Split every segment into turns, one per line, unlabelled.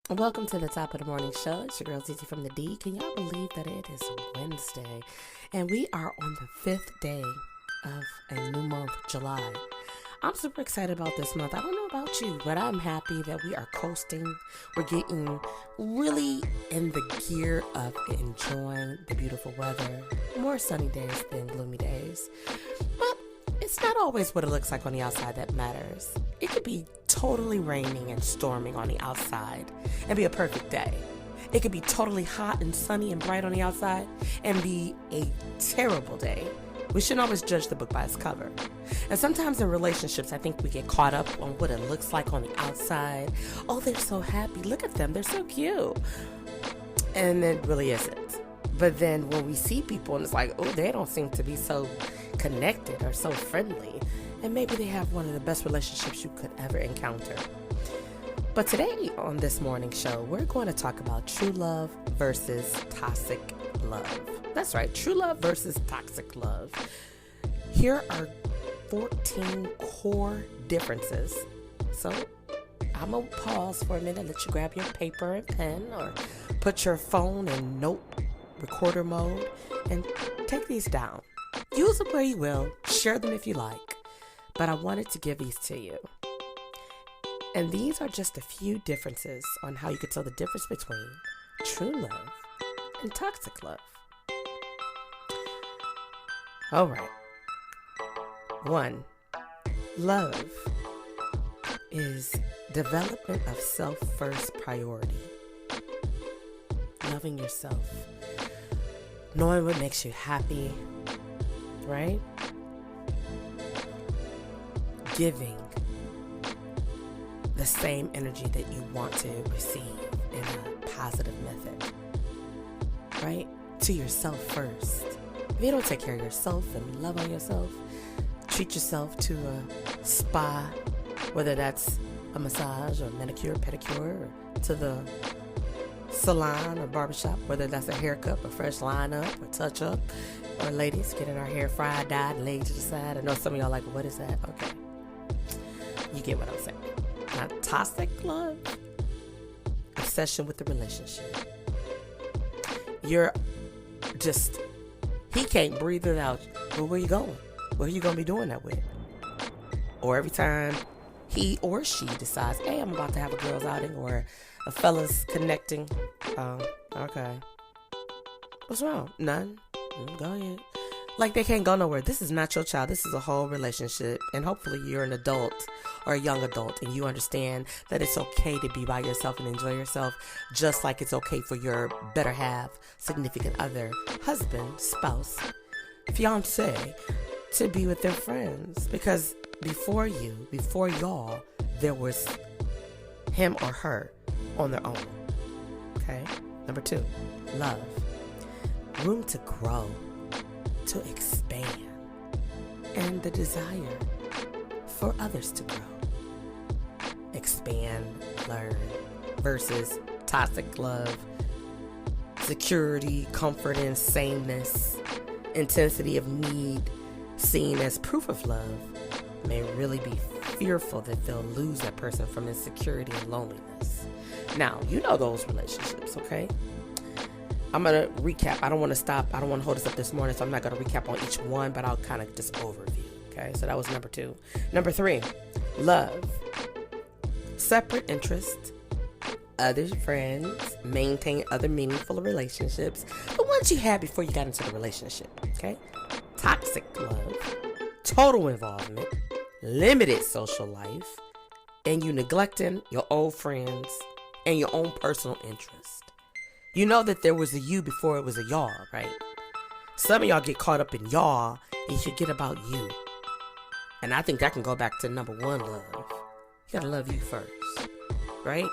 Welcome to the top of the morning show. It's your girl TT from the D. Can y'all believe that it is Wednesday? And we are on the 5th day of a new month, July. I'm super excited about this month. I don't know about you, but I'm happy that we are coasting. We're getting really in the gear of enjoying the beautiful weather. More sunny days than gloomy days. But it's not always what it looks like on the outside that matters. It could be totally raining and storming on the outside and be a perfect day. It could be totally hot and sunny and bright on the outside and be a terrible day. We shouldn't always judge the book by its cover. And sometimes in relationships, I think we get caught up on what it looks like on the outside. Oh, they're so happy. Look at them. They're so cute. And it really isn't. But then when we see people and it's like, oh, they don't seem to be so connected or so friendly. And maybe they have one of the best relationships you could ever encounter. But today on this morning show, we're going to talk about true love versus toxic love. That's right, true love versus toxic love. Here are 14 core differences. So I'm going to pause for a minute, let you grab your paper and pen or put your phone in note recorder mode and take these down. Use them where you will, share them if you like. But I wanted to give these to you. And these are just a few differences on how you could tell the difference between true love and toxic love. All right. 1. Love is development of self-first priority. Loving yourself. Knowing what makes you happy, right? Giving the same energy that you want to receive in a positive method, right? To yourself first. If you don't take care of yourself and love on yourself, treat yourself to a spa, whether that's a massage or manicure, pedicure, or to the salon or barbershop, whether that's a haircut, a fresh line-up, or touch-up, or ladies getting our hair fried, dyed, and laid to the side. I know some of y'all are like, what is that? Okay. You get what I'm saying. Now, toxic love, obsession with the relationship. You're just, he can't breathe without you. Well, where you going? What are you going to be doing that with? Or every time he or she decides, hey, I'm about to have a girls outing or a fella's connecting. Okay. What's wrong? None. Go ahead. Like they can't go nowhere. This is not your child. This is a whole relationship. And hopefully you're an adult or a young adult and you understand that it's okay to be by yourself and enjoy yourself, just like it's okay for your better half, significant other, husband, spouse, fiance, to be with their friends. Because before y'all, there was him or her on their own. Okay? Number 2, love. Room to grow, to expand, and the desire for others to grow. Expand, learn, versus toxic love, security, comfort, and sameness, intensity of need, seen as proof of love, may really be fearful that they'll lose that person from insecurity and loneliness. Now, you know those relationships, okay? I'm going to recap. I don't want to stop. I don't want to hold us up this morning, so I'm not going to recap on each one, but I'll kind of just overview. Okay, so that was number 2. Number 3, love. Separate interests, other friends, maintain other meaningful relationships, the ones you had before you got into the relationship. Okay, toxic love, total involvement, limited social life, and you neglecting your old friends and your own personal interest. You know that there was a you before it was a y'all, right? Some of y'all get caught up in y'all and you forget about you. And I think that can go back to number 1, love. You gotta love you first, right?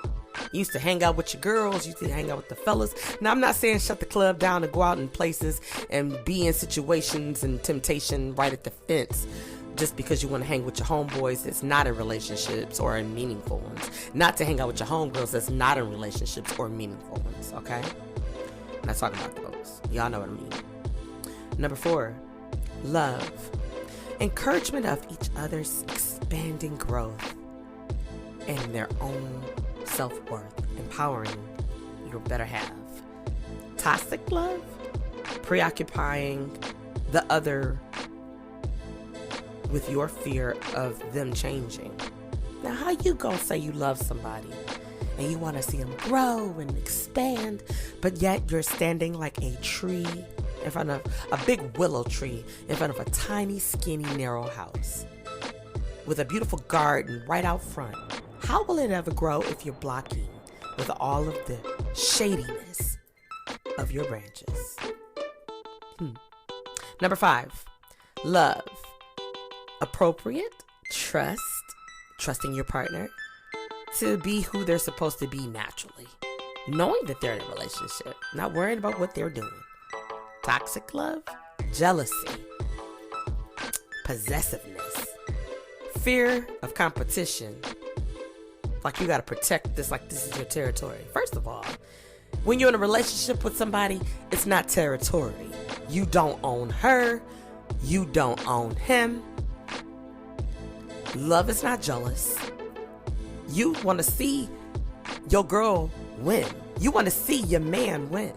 You used to hang out with your girls, you used to hang out with the fellas. Now, I'm not saying shut the club down and go out in places and be in situations and temptation right at the fence just because you want to hang with your homeboys that's not in relationships or in meaningful ones. Not to hang out with your homegirls that's not in relationships or meaningful ones, okay? I'm not talking about those. Y'all know what I mean. Number 4, love. Encouragement of each other's expanding growth and their own self-worth and empowering your better half. Toxic love, preoccupying the other with your fear of them changing. Now, how you gonna say you love somebody and you want to see them grow and expand, but yet you're standing like a tree in front of a big willow tree in front of a tiny, skinny, narrow house with a beautiful garden right out front? How will it ever grow if you're blocking with all of the shadiness of your branches? Number 5, love. Appropriate, trusting your partner to be who they're supposed to be naturally, knowing that they're in a relationship, not worrying about what they're doing. Toxic love, jealousy, possessiveness, fear of competition. Like you got to protect this like this is your territory. First of all, when you're in a relationship with somebody, it's not territory. You don't own her. You don't own him. Love is not jealous. You want to see your girl win. You want to see your man win.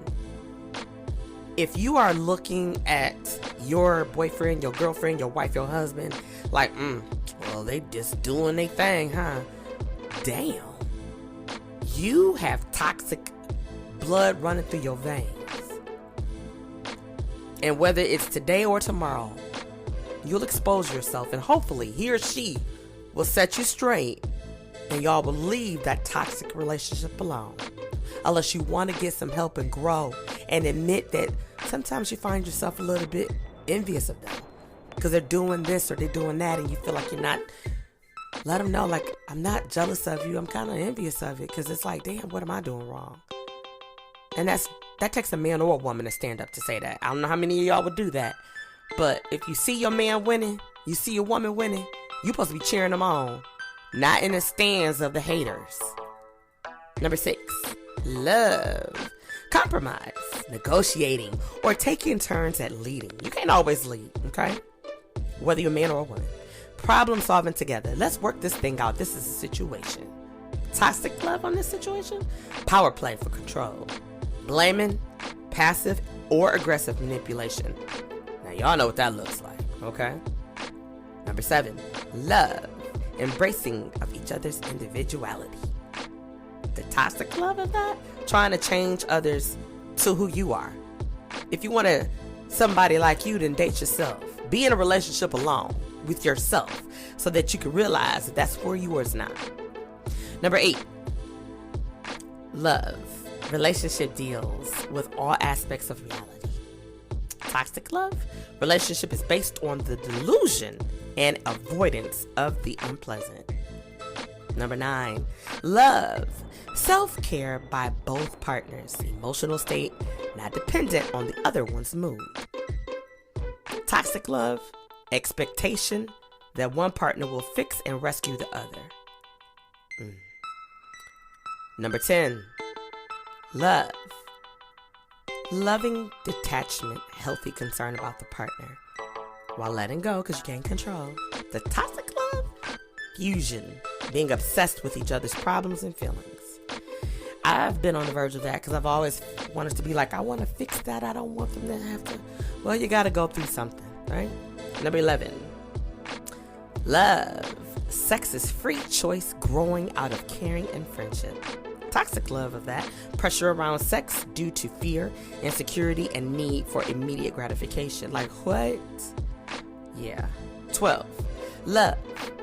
If you are looking at your boyfriend, your girlfriend, your wife, your husband, like, well, they just doing their thing, huh? Damn. You have toxic blood running through your veins. And whether it's today or tomorrow, you'll expose yourself, and hopefully he or she will set you straight, and y'all will leave that toxic relationship alone. Unless you want to get some help and grow and admit that sometimes you find yourself a little bit envious of them because they're doing this or they're doing that, and you feel like you're not. Let them know, like, I'm not jealous of you. I'm kind of envious of it, because it's like, damn, what am I doing wrong? And that takes a man or a woman to stand up to say that. I don't know how many of y'all would do that. But if you see your man winning, you see your woman winning, you're supposed to be cheering them on. Not in the stands of the haters. Number 6, love. Compromise, negotiating, or taking turns at leading. You can't always lead, okay? Whether you're a man or a woman. Problem solving together. Let's work this thing out. This is a situation. Toxic love on this situation? Power play for control. Blaming, passive, or aggressive manipulation. Now, y'all know what that looks like, okay? Number 7, love. Embracing of each other's individuality. The toxic love of that? Trying to change others to who you are. If you want somebody like you, then date yourself. Be in a relationship alone with yourself so that you can realize that that's for you or it's not. Number 8, love. Relationship deals with all aspects of reality. Toxic love. Relationship is based on the delusion and avoidance of the unpleasant. Number 9, love. Self-care by both partners. Emotional state not dependent on the other one's mood. Toxic love. Expectation that one partner will fix and rescue the other. Number 10, love. Loving detachment, healthy concern about the partner while letting go because you can't control. The toxic love, fusion, being obsessed with each other's problems and feelings. I've been on the verge of that because I've always wanted to be like, I want to fix that. I don't want them to have to. Well, you got to go through something, right? Number 11, love. Sex is free choice growing out of caring and friendship. Toxic love of that. Pressure around sex due to fear, insecurity, and need for immediate gratification. Like what? Yeah. 12, love.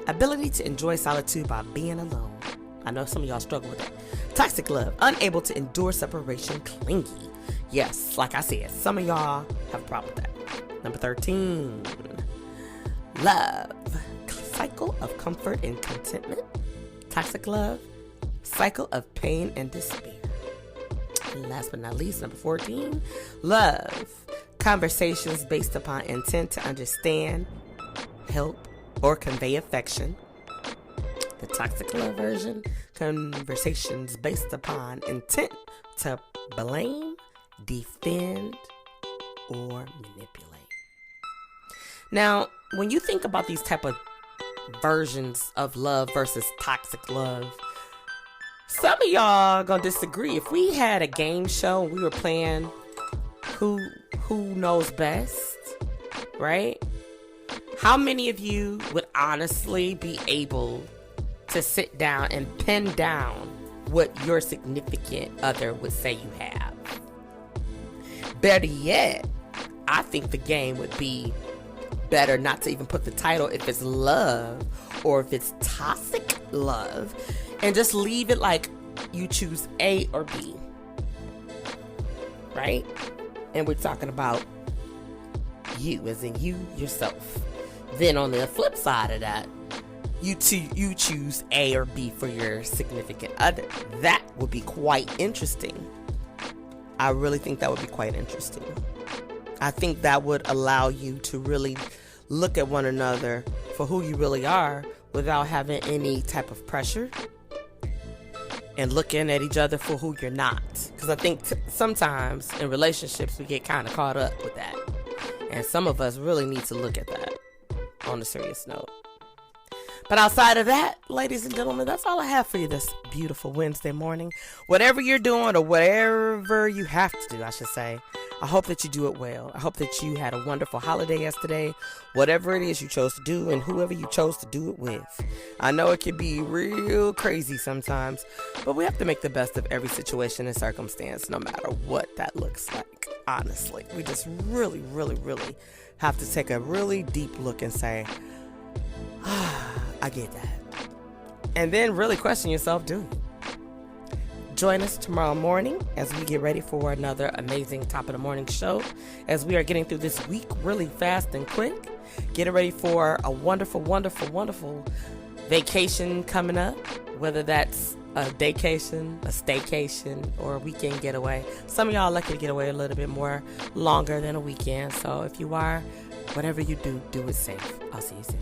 Ability to enjoy solitude by being alone. I know some of y'all struggle with that. Toxic love. Unable to endure separation, clingy. Yes, like I said, some of y'all have a problem with that. Number 13, love. Cycle of comfort and contentment. Toxic love. Cycle of pain and despair. And last but not least, number 14, love. Conversations based upon intent to understand, help, or convey affection. The toxic love version, conversations based upon intent to blame, defend, or manipulate. Now, when you think about these type of versions of love versus toxic love, Some of y'all gonna disagree. If we had a game show and we were playing who knows best, right? How many of you would honestly be able to sit down and pin down what your significant other would say you have? Better yet, I think the game would be better not to even put the title if it's love or if it's toxic love, and just leave it like you choose A or B, right? And we're talking about you, as in you yourself. Then on the flip side of that, you choose A or B for your significant other. That would be quite interesting. I really think that would be quite interesting. I think that would allow you to really look at one another for who you really are without having any type of pressure, and looking at each other for who you're not. Because I think sometimes in relationships we get kind of caught up with that. And some of us really need to look at that on a serious note. But outside of that, ladies and gentlemen, that's all I have for you this beautiful Wednesday morning. Whatever you're doing, or whatever you have to do, I should say, I hope that you do it well. I hope that you had a wonderful holiday yesterday, whatever it is you chose to do and whoever you chose to do it with. I know it can be real crazy sometimes, but we have to make the best of every situation and circumstance, no matter what that looks like. Honestly, we just really, really, really have to take a really deep look and say, I get that. And then really question yourself, do you? Join us tomorrow morning as we get ready for another amazing top of the morning show, as we are getting through this week really fast and quick, getting ready for a wonderful, wonderful, wonderful vacation coming up, whether that's a daycation, a staycation, or a weekend getaway. Some of y'all are lucky to get away a little bit more longer than a weekend. So if you are, whatever you do, do it safe. I'll see you soon.